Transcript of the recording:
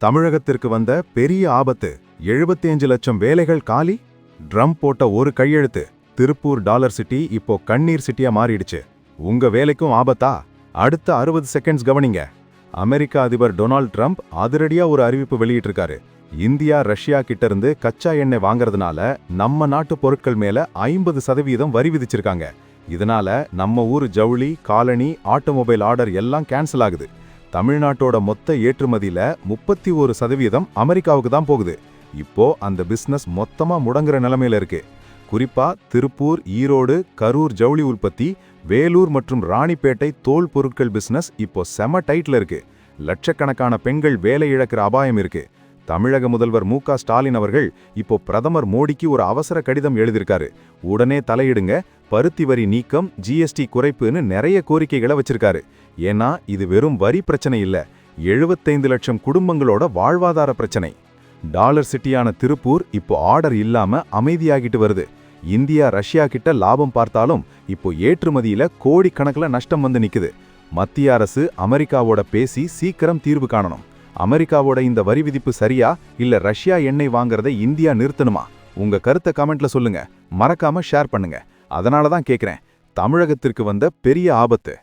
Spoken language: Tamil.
தமிழகத்திற்கு வந்த பெரிய ஆபத்து. 75 லட்சம் வேலைகள் காலி. ட்ரம்ப் போட்ட ஒரு கையெழுத்து. திருப்பூர் டாலர் சிட்டி இப்போ கண்ணீர் சிட்டியா மாறிடுச்சு. உங்க வேலைக்கும் ஆபத்தா? அடுத்த 60 செகண்ட்ஸ் கவனிங்க. அமெரிக்க அதிபர் டொனால்ட் ட்ரம்ப் அதிரடியா ஒரு அறிவிப்பு வெளியிட்டிருக்காரு. இந்தியா ரஷ்யா கிட்ட இருந்து கச்சா எண்ணெய் வாங்கறதுனால நம்ம நாட்டு பொருட்கள் மேல 50% வரி விதிச்சிருக்காங்க. இதனால நம்ம ஊர் ஜவுளி, காலனி, ஆட்டோமொபைல் ஆர்டர் எல்லாம் கேன்சல் ஆகுது. தமிழ்நாட்டோட மொத்த ஏற்றுமதியில 31% அமெரிக்காவுக்கு தான் போகுது. இப்போ அந்த பிசினஸ் மொத்தமா முடங்குற நிலைமையில இருக்கு. குறிப்பா திருப்பூர், ஈரோடு, கரூர் ஜவுளி உற்பத்தி, வேலூர் மற்றும் ராணிப்பேட்டை தோல் பொருட்கள் பிசினஸ் இப்போ செம டைட்ல இருக்கு. லட்சக்கணக்கான பெண்கள் வேலை இழக்கிற அபாயம் இருக்கு. தமிழக முதல்வர் மு.க. ஸ்டாலின் அவர்கள் இப்போ பிரதமர் மோடிக்கு ஒரு அவசர கடிதம் எழுதியிருக்காரு. உடனே தலையிடுங்க, பருத்தி வரி நீக்கம், ஜிஎஸ்டி குறைப்புன்னு நிறைய கோரிக்கைகளை வச்சிருக்காரு. ஏன்னா இது வெறும் வரி பிரச்சனை இல்ல, 75 லட்சம் குடும்பங்களோட வாழ்வாதார பிரச்சனை. டாலர் சிட்டியான திருப்பூர் இப்போ ஆர்டர் இல்லாம அமைதியாகிட்டு வருது. இந்தியா ரஷ்யா கிட்ட லாபம் பார்த்தாலும் இப்போ ஏற்றுமதியில கோடிக்கணக்கில் நஷ்டம் வந்து நிக்குது. மத்திய அரசு அமெரிக்காவோட பேசி சீக்கிரம் தீர்வு காணணும். அமெரிக்காவோட இந்த வரி விதிப்பு சரியா இல்ல ரஷ்யா எண்ணெய் வாங்குறதை இந்தியா நிறுத்தணுமா? உங்க கருத்தை கமெண்ட்ல சொல்லுங்க. மறக்காம ஷேர் பண்ணுங்க. அதனால தான் கேக்குறேன், தமிழகத்திற்கு வந்த பெரிய ஆபத்து.